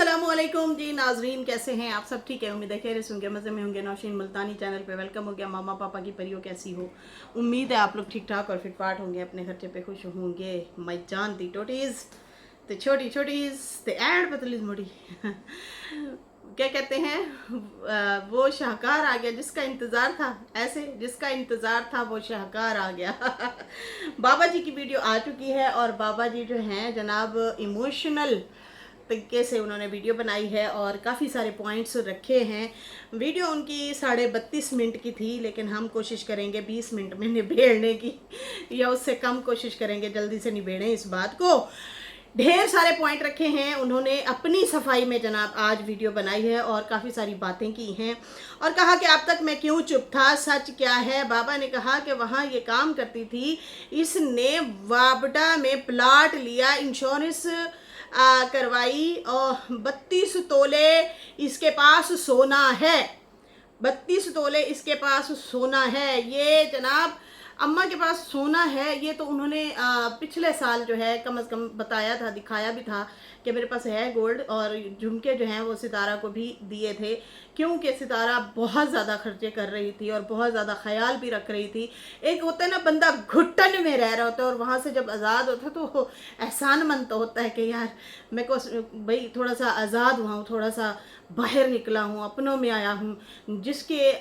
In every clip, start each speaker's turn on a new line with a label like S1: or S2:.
S1: अस्सलामुअलैकुम जी नाजरीन, कैसे हैं आप सब? ठीक है, उम्मीद है खैरियत होंगे, मज़े में होंगे। नौशीन मुल्तानी चैनल पे वेलकम हो गया। मामा पापा की परियों कैसी हो? उम्मीद है आप लोग ठीक ठाक और फिटफाट होंगे, अपने खर्चे पे खुश होंगे। माई जान दी टोटीज़ तो छोटी छोटीज़ तो एंड पतलीज मोटी क्या कहते हैं, वो शाहकार आ गया जिसका इंतज़ार था। ऐसे जिसका इंतज़ार था वो शाहकार आ गया। बाबा जी की वीडियो आ चुकी है और बाबा जी जो हैं जनाब इमोशनल तरीके से उन्होंने वीडियो बनाई है और काफ़ी सारे पॉइंट्स रखे हैं। वीडियो उनकी 32.5 मिनट की थी, लेकिन हम कोशिश करेंगे 20 मिनट में निबेड़ने की या उससे कम कोशिश करेंगे, जल्दी से निबेड़ें इस बात को। ढेर सारे पॉइंट रखे हैं उन्होंने अपनी सफाई में जनाब, आज वीडियो बनाई है और काफ़ी सारी बातें की हैं और कहा कि अब तक मैं क्यों चुप था, सच क्या है। बाबा ने कहा कि वहाँ ये काम करती थी, इसने वाबडा में प्लाट लिया, इंश्योरेंस करवाई और 32 तोले इसके पास सोना है। 32 तोले इसके पास सोना है। ये जनाब अम्मा के पास सोना है। ये तो उन्होंने पिछले साल जो है कम से कम बताया था, दिखाया भी था कि मेरे पास है गोल्ड, और झुमके जो हैं वो सितारा को भी दिए थे, क्योंकि सितारा बहुत ज़्यादा खर्चे कर रही थी और बहुत ज़्यादा ख्याल भी रख रही थी। एक होता है ना, बंदा घुटन में रह रहा होता है और वहाँ से जब आज़ाद होता है तो एहसान मंद तो होता है कि यार मेरे को भाई थोड़ा सा आज़ाद हुआ हूँ, थोड़ा सा बाहर निकला हूँ, अपनों में आया हूँ। जिसके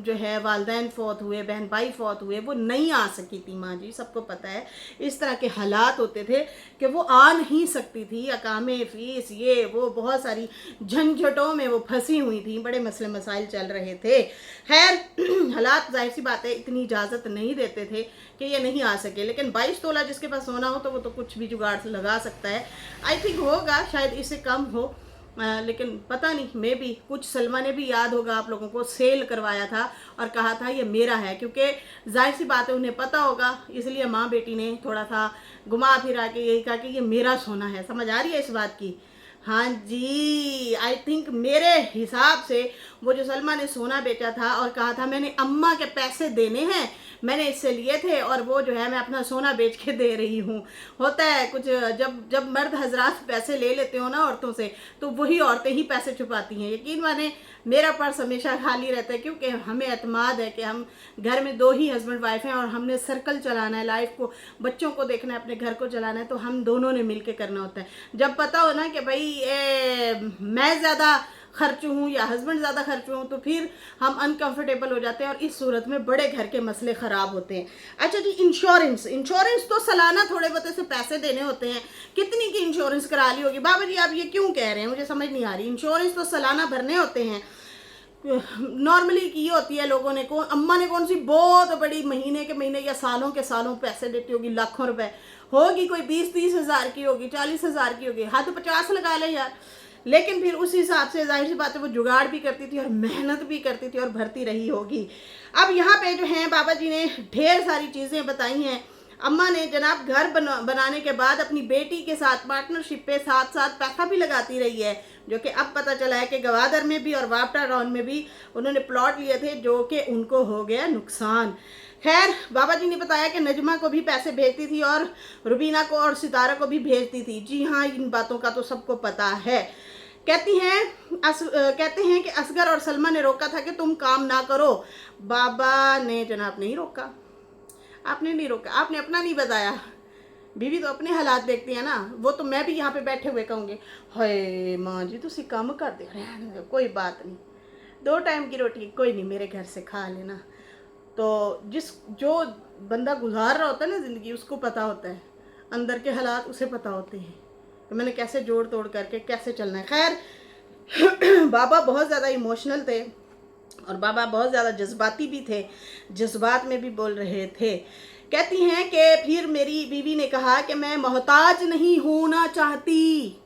S1: जो है वालदैन फौत हुए, बहन भाई फौत हुए, वो नहीं आ सकी थी माँ जी, सबको पता है। इस तरह के हालात होते थे कि वो आ नहीं सकती थी, अकामे फीस ये वो बहुत सारी झंझटों में वो फंसी हुई थी, बड़े मसले मसाइल चल रहे थे। खैर हालात जाहिर सी बात है इतनी इजाज़त नहीं देते थे कि ये नहीं आ सके, लेकिन 22 तोला जिसके पास सोना हो तो वो तो कुछ भी जुगाड़ लगा सकता है। आई थिंक होगा शायद इससे कम हो, लेकिन पता नहीं, मे भी कुछ सलमा ने भी याद होगा आप लोगों को, सेल करवाया था और कहा था ये मेरा है, क्योंकि जाहिर सी बात है उन्हें पता होगा, इसलिए माँ बेटी ने थोड़ा सा घुमा फिरा के यही कहा कि ये मेरा सोना है। समझ आ रही है इस बात की? हाँ जी, आई थिंक मेरे हिसाब से वो जो सलमा ने सोना बेचा था और कहा था मैंने अम्मा के पैसे देने हैं, मैंने इससे लिए थे और वो जो है मैं अपना सोना बेच के दे रही हूँ। होता है कुछ, जब जब मर्द हजरात पैसे ले लेते हो ना औरतों से, तो वही औरतें ही पैसे छुपाती हैं। यकीन माने मेरा पर्स हमेशा खाली रहता है, क्योंकि हमें एतमाद है कि हम घर में 2 ही हस्बैंड वाइफ हैं और हमने सर्कल चलाना है, लाइफ को, बच्चों को देखना है, अपने घर को चलाना है, तो हम दोनों ने मिल के करना होता है। जब पता हो ना कि भाई मैं ज़्यादा खर्च हूँ या हस्बैंड ज़्यादा खर्च हूँ, तो फिर हम अनकंफर्टेबल हो जाते हैं और इस सूरत में बड़े घर के मसले ख़राब होते हैं। अच्छा जी, इंश्योरेंस तो सालाना थोड़े बहुत से पैसे देने होते हैं। कितनी की इंश्योरेंस करा ली होगी? बाबा जी आप ये क्यों कह रहे हैं, मुझे समझ नहीं आ रही। इंश्योरेंस तो सालाना भरने होते हैं, नॉर्मली की होती है लोगों ने। कौन अम्मा ने कौन सी बहुत बड़ी महीने के महीने या सालों के सालों पैसे देती होगी, लाखों रुपए होगी, कोई 20-30 हज़ार की होगी, 40 हज़ार की होगी, हद 50 लगा ले यार। लेकिन फिर उस हिसाब से जाहिर सी बात है वो जुगाड़ भी करती थी और मेहनत भी करती थी और भरती रही होगी। अब यहाँ पे जो है बाबा जी ने ढेर सारी चीज़ें बताई हैं। अम्मा ने जनाब घर बनाने के बाद अपनी बेटी के साथ पार्टनरशिप पे साथ साथ पैसा भी लगाती रही है, जो कि अब पता चला है कि गवादर में भी और वापटा टाउन में भी उन्होंने प्लॉट लिए थे, जो कि उनको हो गया नुकसान। खैर बाबा जी ने बताया कि नजमा को भी पैसे भेजती थी और रुबीना को और सितारा को भी भेजती थी। जी हाँ, इन बातों का तो सबको पता है। कहते हैं कि असगर और सलमा ने रोका था कि तुम काम ना करो। बाबा ने जनाब नहीं रोका, आपने नहीं रोका, आपने अपना नहीं बताया। बीवी तो अपने हालात देखती है ना। वो तो मैं भी यहाँ पे बैठे हुए कहूँगी हाय माँ जी तुसी कम कर दे, रहने दो, कोई बात नहीं, 2 टाइम की रोटी कोई नहीं, मेरे घर से खा लेना। तो जो बंदा गुजार रहा होता है ना ज़िंदगी, उसको पता होता है, अंदर के हालात उसे पता होते हैं तो मैंने कैसे जोड़ तोड़ करके कैसे चलना है। खैर बाबा बहुत ज़्यादा इमोशनल थे और बाबा बहुत ज़्यादा जज्बाती भी थे, जज्बात में भी बोल रहे थे। कहती हैं कि फिर मेरी बीवी ने कहा कि मैं मोहताज नहीं होना चाहती,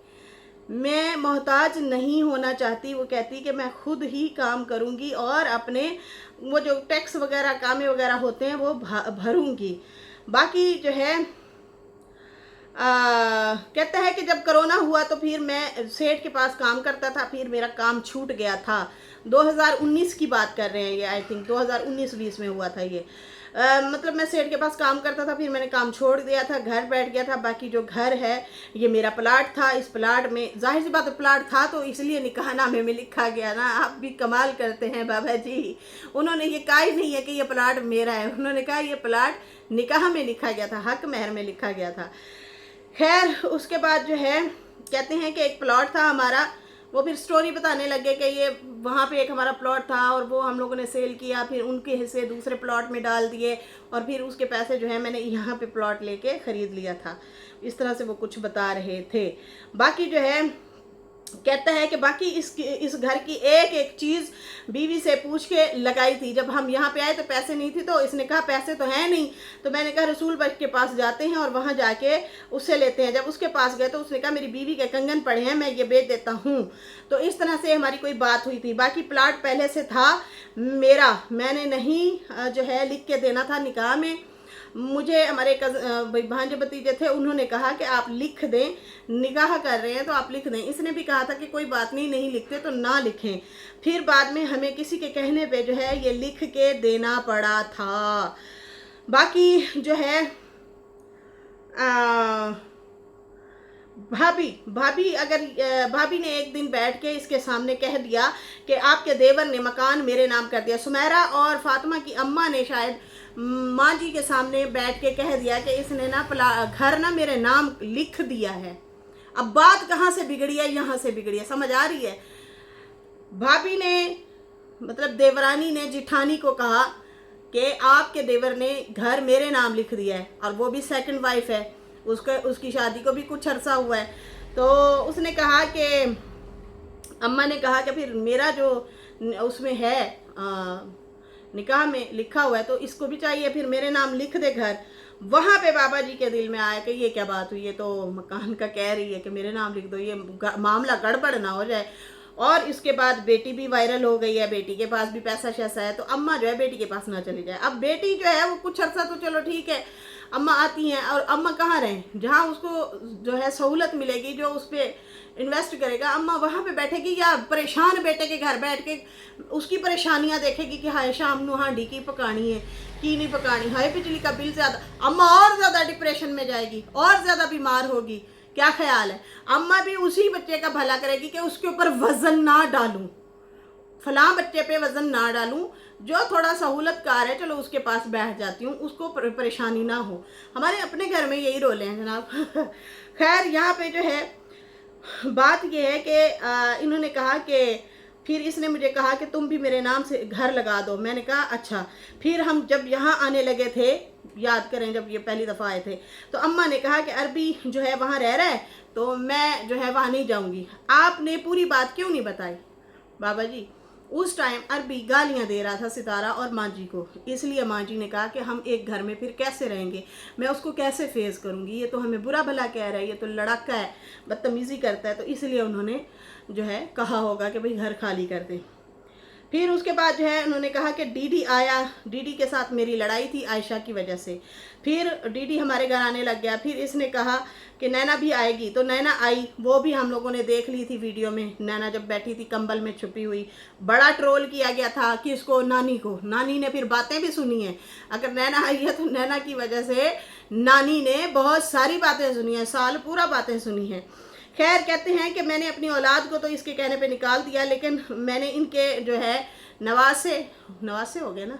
S1: मैं मोहताज नहीं होना चाहती। वो कहती कि मैं खुद ही काम करूंगी और अपने वो जो टैक्स वगैरह कामें वगैरह होते हैं वो भरूंगी। बाकी जो है कहता है कि जब कोरोना हुआ तो फिर मैं सेठ के पास काम करता था, फिर मेरा काम छूट गया था। 2019 की बात कर रहे हैं ये, आई थिंक 2019-20 में हुआ था ये। मतलब मैं सेठ के पास काम करता था, फिर मैंने काम छोड़ दिया था, घर बैठ गया था। बाकी जो घर है ये मेरा प्लाट था। इस प्लाट में जाहिर सी बात है प्लाट था तो इसलिए निकाहनामे में लिखा गया ना। आप भी कमाल करते हैं बाबा जी, उन्होंने ये कहा ही नहीं है कि ये प्लाट मेरा है, उन्होंने कहा ये प्लाट निकाह में लिखा गया था, हक महर में लिखा गया था। खैर उसके बाद जो है कहते हैं कि एक प्लॉट था हमारा, वो फिर स्टोरी बताने लगे कि ये वहाँ पे एक हमारा प्लॉट था और वो हम लोगों ने सेल किया, फिर उनके हिस्से दूसरे प्लॉट में डाल दिए और फिर उसके पैसे जो है मैंने यहाँ पे प्लॉट लेके ख़रीद लिया था। इस तरह से वो कुछ बता रहे थे। बाकी जो है कहता है कि बाकी इस घर की एक एक चीज़ बीवी से पूछ के लगाई थी। जब हम यहाँ पे आए तो पैसे नहीं थे, तो इसने कहा पैसे तो हैं नहीं, तो मैंने कहा रसूल बख्श के पास जाते हैं और वहाँ जाके उससे लेते हैं। जब उसके पास गए तो उसने कहा मेरी बीवी के कंगन पड़े हैं, मैं ये बेच देता हूँ। तो इस तरह से हमारी कोई बात हुई थी। बाकी प्लाट पहले से था मेरा, मैंने नहीं जो है लिख के देना था निकाह में। मुझे हमारे भांजे भतीजे थे, उन्होंने कहा कि आप लिख दें, निकाह कर रहे हैं तो आप लिख दें। इसने भी कहा था कि कोई बात नहीं, नहीं लिखते तो ना लिखें। फिर बाद में हमें किसी के कहने पे जो है ये लिख के देना पड़ा था। बाकी जो है भाभी ने एक दिन बैठ के इसके सामने कह दिया कि आपके देवर ने मकान मेरे नाम कर दिया। सुमेरा और फातिमा की अम्मा ने शायद माँ जी के सामने बैठ के कह दिया कि इसने ना घर ना मेरे नाम लिख दिया है। अब बात कहाँ से बिगड़ी है, यहाँ से बिगड़ी है, समझ आ रही है। भाभी ने मतलब देवरानी ने जिठानी को कहा कि आपके देवर ने घर मेरे नाम लिख दिया है, और वो भी सेकंड वाइफ है, उसकी शादी को भी कुछ अरसा हुआ है। तो उसने कहा कि अम्मा ने कहा कि फिर मेरा जो उसमें है निकाह में लिखा हुआ है तो इसको भी चाहिए, फिर मेरे नाम लिख दे घर। वहाँ पे बाबा जी के दिल में आया कि ये क्या बात हुई है, तो मकान का कह रही है कि मेरे नाम लिख दो, ये मामला गड़बड़ ना हो जाए। और इसके बाद बेटी भी वायरल हो गई है, बेटी के पास भी पैसा शैसा है, तो अम्मा जो है बेटी के पास ना चली जाए। अब बेटी जो है वो कुछ अर्सा तो चलो ठीक है, अम्मा आती हैं, और अम्मा कहाँ रहें, जहाँ उसको जो है सहूलत मिलेगी, जो उस पर इन्वेस्ट करेगा, अम्मा वहाँ पे बैठेगी, या परेशान बेटे के घर बैठ के उसकी परेशानियाँ देखेगी कि हाय शाम नू हांडी की पकानी है, की नहीं पकानी, हाय बिजली का बिल ज़्यादा। अम्मा और ज़्यादा डिप्रेशन में जाएगी, और ज़्यादा बीमार होगी। क्या ख्याल है, अम्मा भी उसी बच्चे का भला करेगी कि उसके ऊपर वज़न ना डालूं, फलां बच्चे पे वज़न ना डालूं, जो थोड़ा सहूलतकार है चलो उसके पास बैठ जाती हूँ, उसको परेशानी ना हो। हमारे अपने घर में यही रोले हैं जनाब। खैर यहाँ पे जो है बात यह है कि इन्होंने कहा कि फिर इसने मुझे कहा कि तुम भी मेरे नाम से घर लगा दो। मैंने कहा अच्छा। फिर हम जब यहाँ आने लगे थे, याद करें जब ये पहली दफ़ा आए थे, तो अम्मा ने कहा कि अरबी जो है वहाँ रह रहा है तो मैं जो है वहाँ नहीं जाऊँगी। आपने पूरी बात क्यों नहीं बताई बाबा जी? उस टाइम अरबी गालियाँ दे रहा था सितारा और माँ जी को, इसलिए माँ जी ने कहा कि हम एक घर में फिर कैसे रहेंगे, मैं उसको कैसे फेस करूँगी, ये तो हमें बुरा भला कह रहा है, ये तो लड़ाका है, बदतमीज़ी करता है। तो इसलिए उन्होंने जो है कहा होगा कि भाई घर खाली कर दें। फिर उसके बाद जो है उन्होंने कहा कि डीडी आया, डीडी के साथ मेरी लड़ाई थी आयशा की वजह से। फिर डीडी हमारे घर आने लग गया। फिर इसने कहा कि नैना भी आएगी, तो नैना आई, वो भी हम लोगों ने देख ली थी वीडियो में। नैना जब बैठी थी कंबल में छुपी हुई, बड़ा ट्रोल किया गया था कि इसको, नानी को। नानी ने फिर बातें भी सुनी हैं। अगर नैना आई है तो नैना की वजह से नानी ने बहुत सारी बातें सुनी हैं, साल पूरा बातें सुनी हैं। खैर कहते हैं कि मैंने अपनी औलाद को तो इसके कहने पे निकाल दिया, लेकिन मैंने इनके जो है नवासे हो गए ना,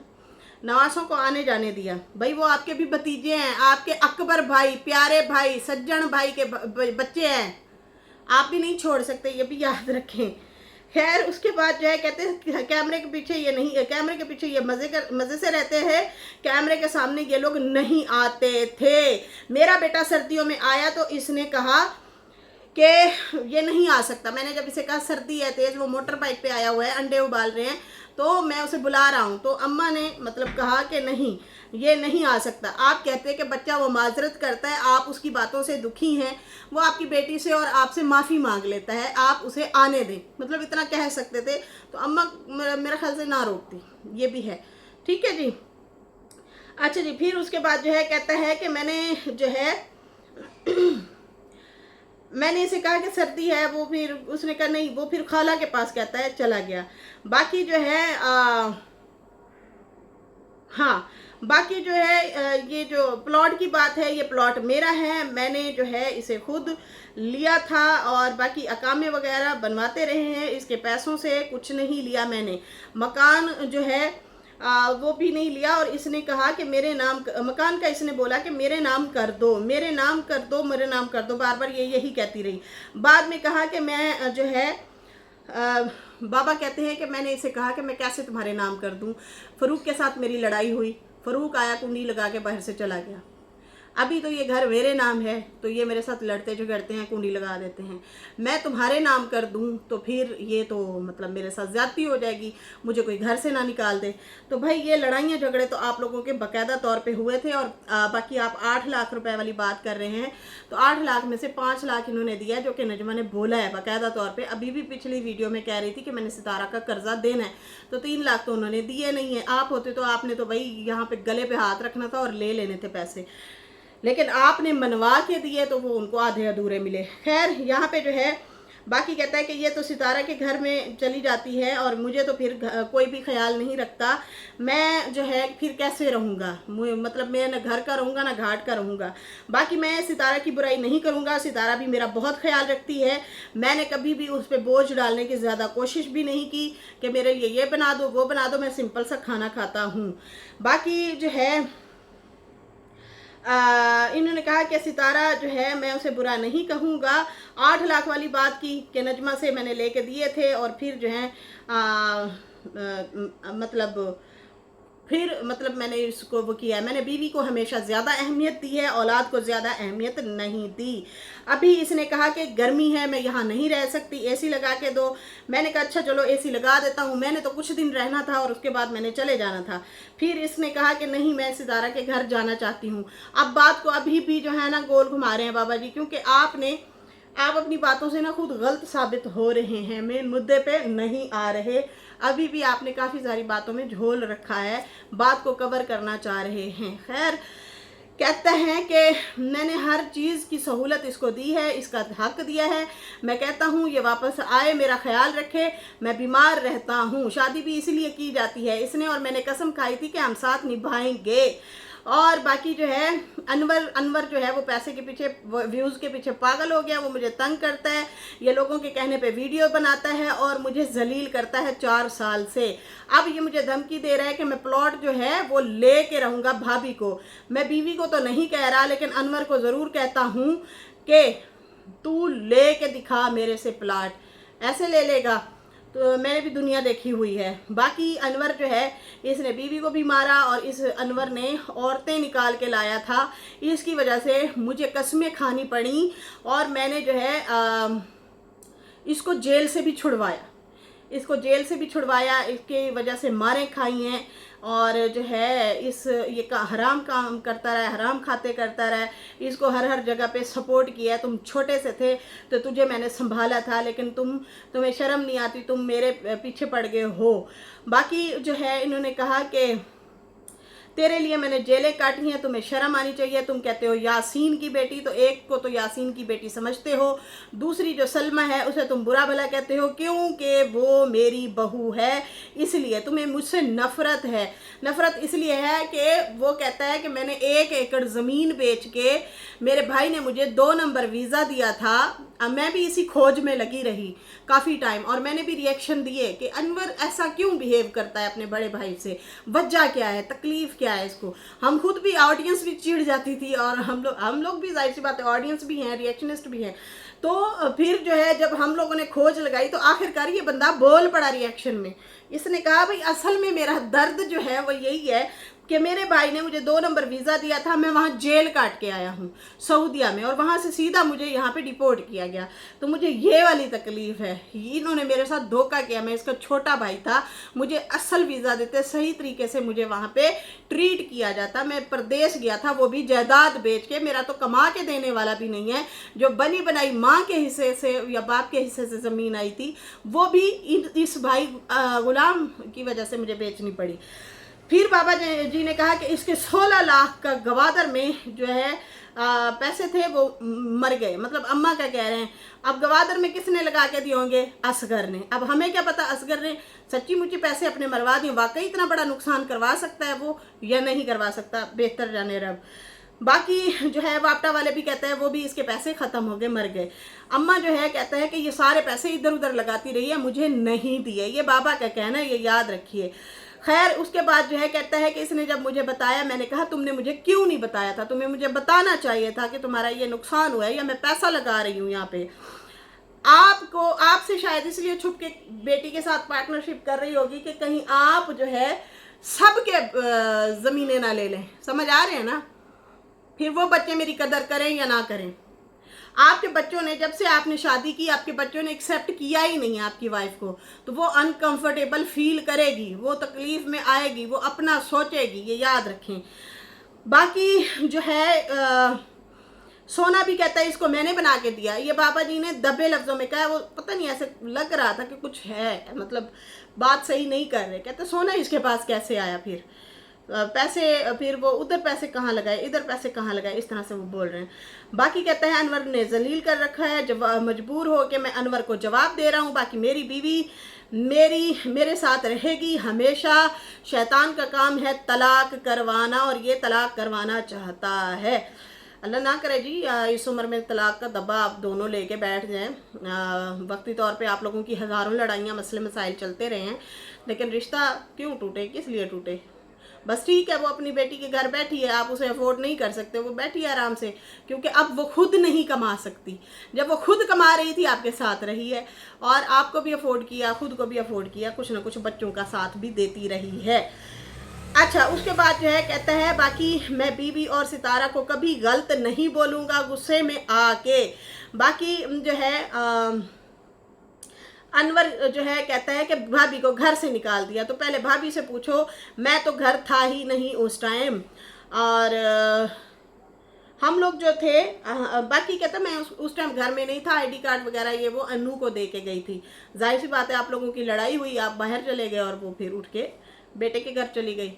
S1: नवासों को आने जाने दिया। भाई वो आपके भी भतीजे हैं, आपके अकबर भाई, प्यारे भाई, सज्जन भाई के बच्चे हैं, आप भी नहीं छोड़ सकते, ये भी याद रखें। खैर उसके बाद जो है कहते हैं कैमरे के पीछे ये नहीं, कैमरे के पीछे ये मज़े से रहते हैं, कैमरे के सामने ये लोग नहीं आते थे। मेरा बेटा सर्दियों में आया तो इसने कहा कि ये नहीं आ सकता। मैंने जब इसे कहा सर्दी है तेज़, वो मोटर बाइक पे आया हुआ है, अंडे उबाल रहे हैं, तो मैं उसे बुला रहा हूँ, तो अम्मा ने मतलब कहा कि नहीं ये नहीं आ सकता। आप कहते हैं कि बच्चा वो माजरत करता है, आप उसकी बातों से दुखी हैं, वो आपकी बेटी से और आपसे माफ़ी मांग लेता है, आप उसे आने दें, मतलब इतना कह सकते थे। तो अम्मा मेरा ख्याल से ना रोकती, ये भी है। ठीक है जी। अच्छा जी। फिर उसके बाद जो है कहता है कि मैंने जो है मैंने इसे कहा कि सर्दी है, वो फिर उसने कहा नहीं, वो फिर खाला के पास कहता है, चला गया। बाकी जो है हाँ, बाकी जो है ये जो प्लॉट की बात है, ये प्लॉट मेरा है, मैंने जो है इसे खुद लिया था और बाकी अकामे वगैरह बनवाते रहे हैं, इसके पैसों से कुछ नहीं लिया मैंने। मकान जो है वो भी नहीं लिया। और इसने कहा कि मेरे नाम, मकान का इसने बोला कि मेरे नाम कर दो, मेरे नाम कर दो, मेरे नाम कर दो, बार बार ये यही कहती रही। बाद में कहा कि मैं जो है बाबा कहते हैं कि मैंने इसे कहा कि मैं कैसे तुम्हारे नाम कर दूं। फ़रूक के साथ मेरी लड़ाई हुई, फ़रूक आया, कुंडी लगा के बाहर से चला गया। अभी तो ये घर मेरे नाम है, तो ये मेरे साथ लड़ते झगड़ते हैं, कुंडी लगा देते हैं। मैं तुम्हारे नाम कर दूं तो फिर ये तो मतलब मेरे साथ ज़्यादती हो जाएगी, मुझे कोई घर से ना निकाल दे। तो भाई ये लड़ाइयाँ झगड़े तो आप लोगों के बाकायदा तौर पे हुए थे। और बाकी आप 8 लाख रुपए वाली बात कर रहे हैं, तो 8 लाख में से 5 लाख इन्होंने दिया, जो कि नजमा ने बोला है बाकायदा तौर पर। अभी भी पिछली वीडियो में कह रही थी कि मैंने सितारा का कर्जा देना है, तो 3 लाख तो उन्होंने दिए नहीं है। आप होते तो आपने तो भाई यहाँ पे गले पे हाथ रखना था और ले लेने थे पैसे, लेकिन आपने मनवा के दिए तो वो उनको आधे अधूरे मिले। खैर यहाँ पे जो है बाकी कहता है कि ये तो सितारा के घर में चली जाती है और मुझे तो फिर कोई भी ख्याल नहीं रखता, मैं जो है फिर कैसे रहूँगा, मतलब मैं ना घर का रहूँगा ना घाट का रहूँगा। बाकी मैं सितारा की बुराई नहीं करूँगा, सितारा भी मेरा बहुत ख्याल रखती है। मैंने कभी भी उस पर बोझ डालने की ज़्यादा कोशिश भी नहीं की कि मेरे लिए ये बना दो वो बना दो, मैं सिंपल सा खाना खाता हूँ। बाकी जो है इन्होंने कहा कि सितारा जो है मैं उसे बुरा नहीं कहूँगा। 8 लाख वाली बात की कि नजमा से मैंने लेके दिए थे और फिर जो है मतलब मैंने इसको वो किया है। मैंने बीवी को हमेशा ज़्यादा अहमियत दी है, औलाद को ज़्यादा अहमियत नहीं दी। अभी इसने कहा कि गर्मी है, मैं यहाँ नहीं रह सकती, एसी लगा के दो। मैंने कहा अच्छा चलो एसी लगा देता हूँ, मैंने तो कुछ दिन रहना था और उसके बाद मैंने चले जाना था। फिर इसने कहा कि नहीं मैं सितारा के घर जाना चाहती हूँ। अब बात को अभी भी जो है ना गोल घुमा रहे हैं बाबा जी, क्योंकि आप अपनी बातों से ना खुद गलत साबित हो रहे हैं, मेन मुद्दे पे नहीं आ रहे। अभी भी आपने काफ़ी सारी बातों में झोल रखा है, बात को कवर करना चाह रहे हैं। खैर कहते हैं कि मैंने हर चीज़ की सहूलत इसको दी है, इसका हक दिया है। मैं कहता हूँ ये वापस आए, मेरा ख्याल रखे, मैं बीमार रहता हूँ। शादी भी इसलिए की जाती है, इसने और मैंने कसम खाई थी कि हम साथ निभाएंगे। और बाकी जो है अनवर जो है वो पैसे के पीछे, व्यूज़ के पीछे पागल हो गया, वो मुझे तंग करता है, ये लोगों के कहने पे वीडियो बनाता है और मुझे जलील करता है 4 साल से। अब ये मुझे धमकी दे रहा है कि मैं प्लॉट जो है वो ले के रहूँगा भाभी को। मैं बीवी को तो नहीं कह रहा, लेकिन अनवर को ज़रूर कहता हूँ कि तू ले के दिखा मेरे से प्लाट, ऐसे ले लेगा। तो मैंने भी दुनिया देखी हुई है। बाकी अनवर जो है इसने बीवी को भी मारा और इस अनवर ने औरतें निकाल के लाया था, इसकी वजह से मुझे कस्में खानी पड़ी और मैंने जो है इसको जेल से भी छुड़वाया, इसके वजह से मारें खाई हैं। और जो है ये हराम काम करता रहा, हराम खाते करता रहा, इसको हर जगह पे सपोर्ट किया। तुम छोटे से थे तो तुझे मैंने संभाला था, लेकिन तुम्हें शर्म नहीं आती, तुम मेरे पीछे पड़ गए हो। बाकी जो है इन्होंने कहा कि तेरे लिए मैंने जेलें काटी हैं, तुम्हें शर्म आनी चाहिए। तुम कहते हो यासीन की बेटी, तो एक को तो यासीन की बेटी समझते हो, दूसरी जो सलमा है उसे तुम बुरा भला कहते हो, क्योंकि वो मेरी बहू है, इसलिए तुम्हें मुझसे नफरत है। नफरत इसलिए है कि वो कहता है कि मैंने 1 एकड़ ज़मीन बेच के, मेरे भाई ने मुझे 2 नंबर वीज़ा दिया था, मैं भी इसी खोज में लगी रही काफ़ी टाइम, और मैंने भी रिएक्शन दिए कि अनवर ऐसा क्यों बिहेव करता है अपने बड़े भाई से, वजह क्या है, तकलीफ़ क्या है इसको। हम खुद भी, ऑडियंस भी चिढ़ जाती थी, और हम लोग भी जाहिर सी बात है ऑडियंस भी हैं, रिएक्शनिस्ट भी हैं। तो फिर जो है जब हम लोगों ने खोज लगाई तो आखिरकार ये बंदा बोल पड़ा रिएक्शन में। इसने कहा भाई असल में मेरा दर्द जो है वो यही है कि मेरे भाई ने मुझे 2 नंबर वीज़ा दिया था, मैं वहाँ जेल काट के आया हूँ सऊदिया में, और वहाँ से सीधा मुझे यहाँ पे डिपोर्ट किया गया, तो मुझे ये वाली तकलीफ़ है। इन्होंने मेरे साथ धोखा किया, मैं इसका छोटा भाई था, मुझे असल वीज़ा देते, सही तरीके से मुझे वहाँ पे ट्रीट किया जाता। मैं प्रदेश गया था, वो भी जायदाद बेच के, मेरा तो कमा के देने वाला भी नहीं है, जो बनी बनाई माँ के हिस्से से या बाप के हिस्से से ज़मीन आई थी वो भी इस भाई गुलाम की वजह से मुझे बेचनी पड़ी। फिर बाबा जी ने कहा कि इसके 16 लाख का गवादर में जो है पैसे थे वो मर गए, मतलब अम्मा क्या कह रहे हैं। अब गवादर में किसने लगा के दिए होंगे? असगर ने। अब हमें क्या पता असगर ने सच्ची मुच्ची पैसे अपने मरवा दिए, वाकई इतना बड़ा नुकसान करवा सकता है वो या नहीं करवा सकता, बेहतर जाने रब। बाकी जो है वापटा वाले भी कहते हैं वो भी इसके पैसे खत्म हो गए, मर गए। अम्मा जो है कहते हैं कि ये सारे पैसे इधर उधर लगाती रही है, मुझे नहीं दिए। ये बाबा का कहना है, ये याद रखिए। खैर उसके बाद जो है कहता है कि इसने जब मुझे बताया, मैंने कहा तुमने मुझे क्यों नहीं बताया था, तुम्हें मुझे बताना चाहिए था कि तुम्हारा ये नुकसान हुआ है या मैं पैसा लगा रही हूँ यहाँ पे। आपको आपसे शायद इसलिए छुप के बेटी के साथ पार्टनरशिप कर रही होगी कि कहीं आप जो है सबके ज़मीनें ना ले लें। समझ आ रहे हैं ना? फिर वो बच्चे मेरी कदर करें या ना करें। आपके बच्चों ने, जब से आपने शादी की, आपके बच्चों ने एक्सेप्ट किया ही नहीं आपकी वाइफ को, तो वो अनकंफर्टेबल फील करेगी, वो तकलीफ में आएगी, वो अपना सोचेगी, ये याद रखें। बाकी जो है सोना भी कहता है इसको मैंने बना के दिया। ये बाबा जी ने दबे लफ्जों में कहा, वो पता नहीं ऐसे लग रहा था कि कुछ है, मतलब बात सही नहीं कर रहे। कहते सोना इसके पास कैसे आया, फिर पैसे, फिर वो उधर पैसे कहाँ लगाए, इधर पैसे कहाँ लगाए, इस तरह से वो बोल रहे हैं। बाकी कहते हैं अनवर ने जलील कर रखा है, जब मजबूर हो के मैं अनवर को जवाब दे रहा हूँ। बाकी मेरी बीवी मेरे साथ रहेगी हमेशा। शैतान का काम है तलाक करवाना, और ये तलाक करवाना चाहता है। अल्लाह ना करे जी इस उम्र में तलाक का दब्बा आप दोनों लेके बैठ जाएं। वक्ती तौर पे आप लोगों की हज़ारों लड़ाइयाँ मसले मसाइल चलते रहे हैं, लेकिन रिश्ता क्यों टूटे, किस लिए टूटे? बस ठीक है, वो अपनी बेटी के घर बैठी है, आप उसे अफोर्ड नहीं कर सकते, वो बैठी है आराम से, क्योंकि अब वो खुद नहीं कमा सकती। जब वो खुद कमा रही थी आपके साथ रही है, और आपको भी अफोर्ड किया, खुद को भी अफोर्ड किया, कुछ ना कुछ बच्चों का साथ भी देती रही है। अच्छा, उसके बाद जो है कहता है बाकी मैं बीवी और सितारा को कभी गलत नहीं बोलूँगा गुस्से में आके। बाकी जो है अनवर जो है कहता है कि भाभी को घर से निकाल दिया। तो पहले भाभी से पूछो, मैं तो घर था ही नहीं उस टाइम, और हम लोग जो थे बाकी कहता मैं उस टाइम घर में नहीं था, आईडी कार्ड वगैरह ये वो अनु को दे के गई थी। जाहिर सी बात है आप लोगों की लड़ाई हुई, आप बाहर चले गए और वो फिर उठ के बेटे के घर चली गई।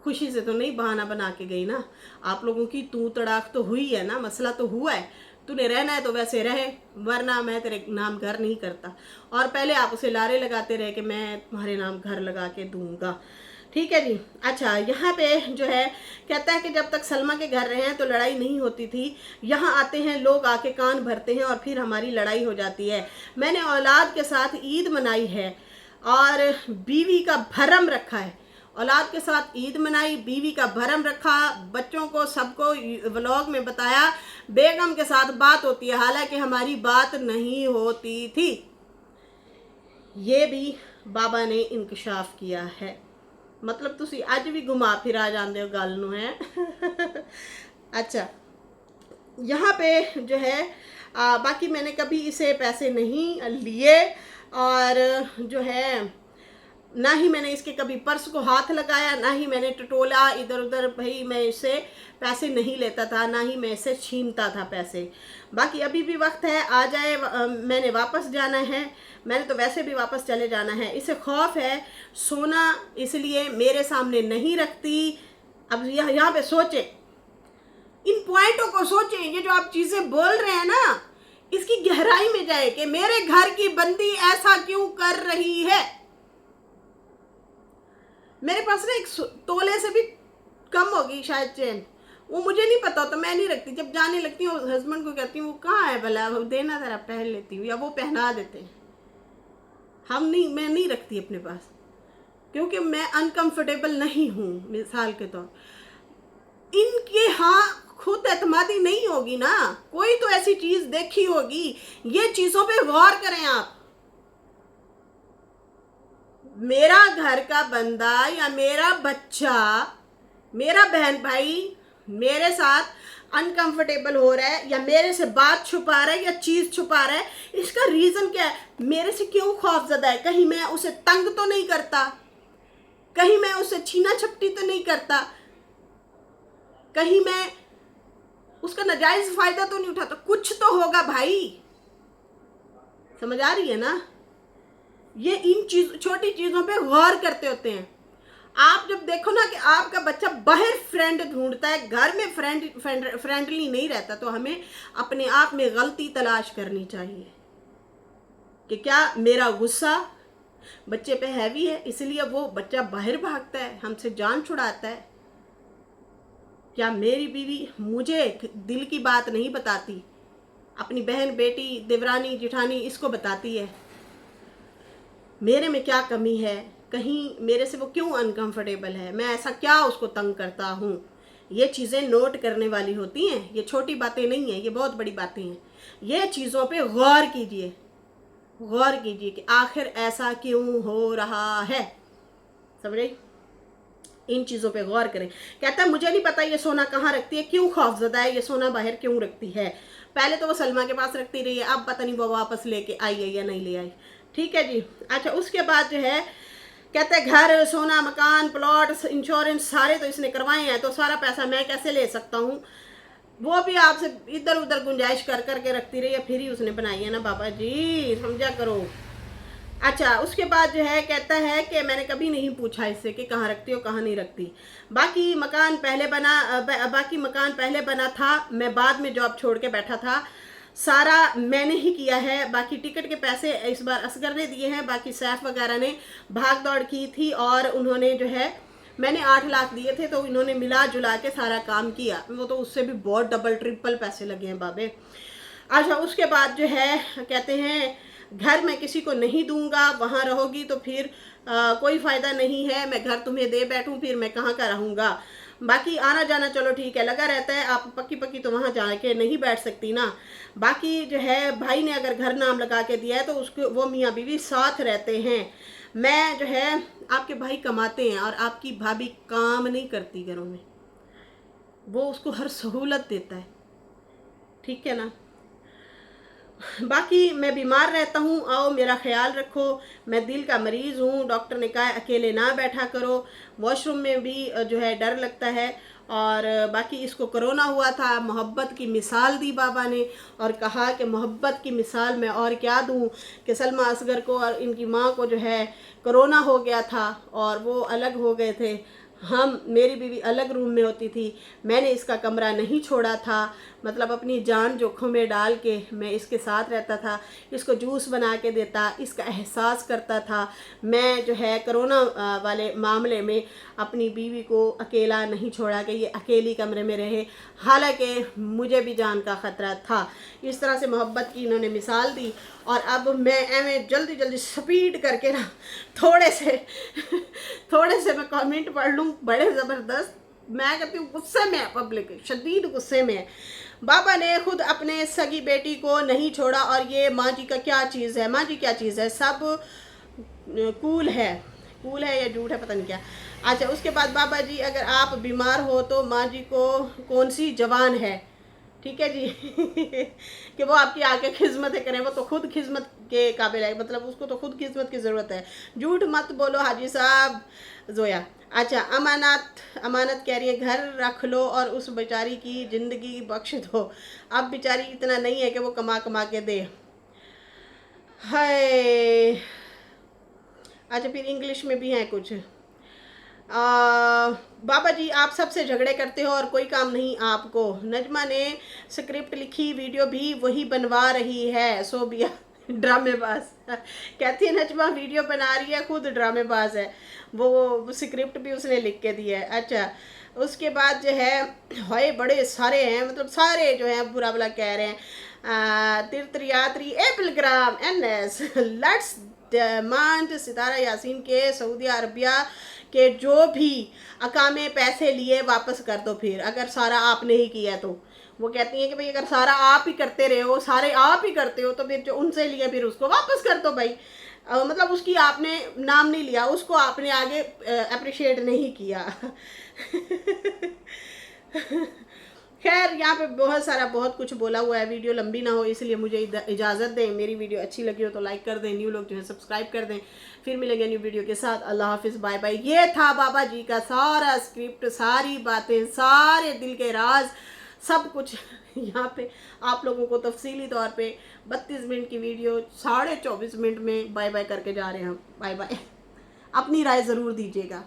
S1: खुशी से तो नहीं बहाना बना के गई ना। आप लोगों की तू तड़ाक तो हुई है ना, मसला तो हुआ है। तूने रहना है तो वैसे रहे, वरना मैं तेरे नाम घर नहीं करता। और पहले आप उसे लारे लगाते रहे कि मैं तुम्हारे नाम घर लगा के दूंगा। ठीक है जी। अच्छा, यहाँ पे जो है कहता है कि जब तक सलमा के घर रहे हैं तो लड़ाई नहीं होती थी। यहाँ आते हैं लोग, आके कान भरते हैं और फिर हमारी लड़ाई हो जाती है। मैंने औलाद के साथ ईद मनाई है और बीवी का भरम रखा है। औलाद के साथ ईद मनाई, बीवी का भरम रखा, बच्चों को सबको व्लॉग में बताया। बेगम के साथ बात होती है, हालांकि हमारी बात नहीं होती थी। ये भी बाबा ने इंकशाफ किया है। मतलब तुसी अज भी घुमा फिरा जाते हो गल नूं है। अच्छा, यहाँ पे जो है बाकी मैंने कभी इसे पैसे नहीं लिए, और जो है ना ही मैंने इसके कभी पर्स को हाथ लगाया, ना ही मैंने टटोला इधर उधर। भाई मैं इससे पैसे नहीं लेता था, ना ही मैं इससे छीनता था पैसे। बाकी अभी भी वक्त है, आ जाए, मैंने वापस जाना है, मैंने तो वैसे भी वापस चले जाना है। इसे खौफ है, सोना इसलिए मेरे सामने नहीं रखती। अब यहाँ पे सोचे, इन पॉइंटों को सोचें। ये जो आप चीज़ें बोल रहे हैं ना, इसकी गहराई में जाए कि मेरे घर की बंदी ऐसा क्यों कर रही है। मेरे पास ना 1 तोले से भी कम होगी शायद चेन, वो मुझे नहीं पता होता, मैं नहीं रखती। जब जाने लगती हूँ हस्बैंड को कहती हूँ वो कहाँ है भला, वो देना ज़रा पहन लेती हूँ, या वो पहना देते हैं। मैं नहीं रखती अपने पास, क्योंकि मैं अनकंफर्टेबल नहीं हूँ। मिसाल के तौर इनके हाँ खुद एतमादी नहीं होगी ना, कोई तो ऐसी चीज़ देखी होगी। ये चीज़ों पे गौर करें आप। मेरा घर का बंदा या मेरा बच्चा, मेरा बहन भाई मेरे साथ अनकंफर्टेबल हो रहा है, या मेरे से बात छुपा रहा है, या चीज़ छुपा रहा है, इसका रीज़न क्या है? मेरे से क्यों खौफजदा है? कहीं मैं उसे तंग तो नहीं करता, कहीं मैं उसे छीना झपटी तो नहीं करता, कहीं मैं उसका नाजायज़ फ़ायदा तो नहीं उठाता। कुछ तो होगा भाई, समझ आ रही है ना? ये इन छोटी चीज़ों पे गौर करते होते हैं। आप जब देखो ना कि आपका बच्चा बाहर फ्रेंड ढूंढता है, घर में फ्रेंडली नहीं रहता, तो हमें अपने आप में गलती तलाश करनी चाहिए कि क्या मेरा गुस्सा बच्चे पे हैवी है इसलिए वो बच्चा बाहर भागता है, हमसे जान छुड़ाता है। क्या मेरी बीवी मुझे दिल की बात नहीं बताती, अपनी बहन बेटी देवरानी जिठानी इसको बताती है मेरे में क्या कमी है, कहीं मेरे से वो क्यों अनकंफर्टेबल है, मैं ऐसा क्या उसको तंग करता हूँ। ये चीज़ें नोट करने वाली होती हैं, ये छोटी बातें नहीं हैं, ये बहुत बड़ी बातें हैं। ये चीज़ों पे गौर कीजिए, गौर कीजिए कि आखिर ऐसा क्यों हो रहा है। समझ रही? इन चीज़ों पे गौर करें। कहता है मुझे नहीं पता ये सोना कहाँ रखती है, क्यों खौफजदा है, ये सोना बाहर क्यों रखती है। पहले तो वो सलमा के पास रखती रही है, अब पता नहीं वो वापस लेके आई है या नहीं ले आई। ठीक है जी। अच्छा, उसके बाद जो है कहते हैं घर सोना मकान प्लॉट इंश्योरेंस सारे तो इसने करवाए हैं, तो सारा पैसा मैं कैसे ले सकता हूँ। वो भी आपसे इधर उधर गुंजाइश कर करके रखती रही है, फिर ही उसने बनाई है ना बाबा जी, समझा करो। अच्छा, उसके बाद जो है कहता है कि मैंने कभी नहीं पूछा इससे कि कहाँ रखती हो कहाँ नहीं रखती। बाकी मकान पहले बना था, मैं बाद में जॉब छोड़ के बैठा था, सारा मैंने ही किया है। बाकी टिकट के पैसे इस बार असगर ने दिए हैं, बाकी सैफ वगैरह ने भाग दौड़ की थी और उन्होंने जो है मैंने 8 लाख दिए थे तो इन्होंने मिला जुला के सारा काम किया। वो तो उससे भी बहुत डबल ट्रिपल पैसे लगे हैं बाबे। अच्छा, उसके बाद जो है कहते हैं घर मैं किसी को नहीं दूंगा, वहाँ रहोगी तो फिर कोई फ़ायदा नहीं है, मैं घर तुम्हें दे बैठूं फिर मैं कहाँ का रहूँगा। बाकी आना जाना चलो ठीक है लगा रहता है, आप पक्की पक्की तो वहाँ जाके नहीं बैठ सकती ना। बाकी जो है भाई ने अगर घर नाम लगा के दिया है तो उसको वो मियाँ बीवी साथ रहते हैं। मैं जो है आपके भाई कमाते हैं और आपकी भाभी काम नहीं करती घरों में, वो उसको हर सहूलत देता है। ठीक है ना। बाकी मैं बीमार रहता हूँ, आओ मेरा ख्याल रखो, मैं दिल का मरीज़ हूँ, डॉक्टर ने कहा अकेले ना बैठा करो, वॉशरूम में भी जो है डर लगता है। और बाकी इसको कोरोना हुआ था, मोहब्बत की मिसाल दी बाबा ने और कहा कि मोहब्बत की मिसाल मैं और क्या दूँ कि सलमा असगर को और इनकी माँ को जो है कोरोना हो गया था और वो अलग हो गए थे। मेरी बीवी अलग रूम में होती थी, मैंने इसका कमरा नहीं छोड़ा था, मतलब अपनी जान जोखों में डाल के मैं इसके साथ रहता था, इसको जूस बना के देता, इसका एहसास करता था। मैं जो है कोरोना वाले मामले में अपनी बीवी को अकेला नहीं छोड़ा कि ये अकेली कमरे में रहे, हालांकि मुझे भी जान का ख़तरा था। इस तरह से मोहब्बत की इन्होंने मिसाल दी। और अब मैं एवं जल्दी जल्दी स्पीड करके ना थोड़े से मैं कमेंट पढ़ लूँ, बड़े ज़बरदस्त। मैं कहती हूँ गुस्से में है पब्लिक, शदीद गुस्से में है। बाबा ने खुद अपने सगी बेटी को नहीं छोड़ा और ये माँ जी का क्या चीज़ है, माँ जी क्या चीज़ है, सब कूल है या झूठ है पता नहीं क्या। अच्छा, उसके बाद बाबा जी अगर आप बीमार हो तो माँ जी को कौन सी जवान है, ठीक है जी कि वो आपकी आके खिदमतें करें, वो तो खुद खिदमत के काबिल है, मतलब उसको तो खुद खिदमत की ज़रूरत है। झूठ मत बोलो हाजी साहब। जोया, अच्छा, अमानत कह रही है घर रख लो और उस बेचारी की ज़िंदगी बख्श दो, अब बेचारी इतना नहीं है कि वो कमा कमा के दे। हाय। अच्छा, फिर इंग्लिश में भी हैं कुछ। बाबा जी आप सबसे झगड़े करते हो और कोई काम नहीं आपको। नजमा ने स्क्रिप्ट लिखी, वीडियो भी वही बनवा रही है, सो बिया ड्रामेबाज कहती है नजमा वीडियो बना रही है, खुद ड्रामेबाज है, वो स्क्रिप्ट भी उसने लिख के दी है। अच्छा, उसके बाद जो है हाय बड़े सारे हैं, मतलब सारे जो हैं बुरा भला कह रहे हैं। तीर्थयात्री ए पिलग्राम एनएस लेट्स डिमांड सितारा यासीन के सऊदी अरबिया के जो भी अकामे पैसे लिए वापस कर दो, फिर अगर सारा आपने ही किया तो। वो कहती हैं कि भाई अगर सारा आप ही करते रहे हो, सारे आप ही करते हो, तो फिर जो उनसे लिए फिर उसको वापस कर दो भाई। मतलब उसकी आपने नाम नहीं लिया, उसको आपने आगे अप्रिशिएट नहीं किया खैर यहाँ पे बहुत कुछ बोला हुआ है, वीडियो लंबी ना हो इसलिए मुझे इजाज़त दें। मेरी वीडियो अच्छी लगी हो तो लाइक कर दें, न्यू लोग जो है सब्सक्राइब कर दें। फिर मिलेंगे न्यू वीडियो के साथ। अल्लाह हाफिज़, बाय बाय। ये था बाबा जी का सारा स्क्रिप्ट, सारी बातें, सारे दिल के राज, सब कुछ यहाँ पे आप लोगों को तफसीली तौर पे 32 मिनट की वीडियो 24.5 मिनट में बाय बाय करके जा रहे हैं हम। बाय बाय, अपनी राय ज़रूर दीजिएगा।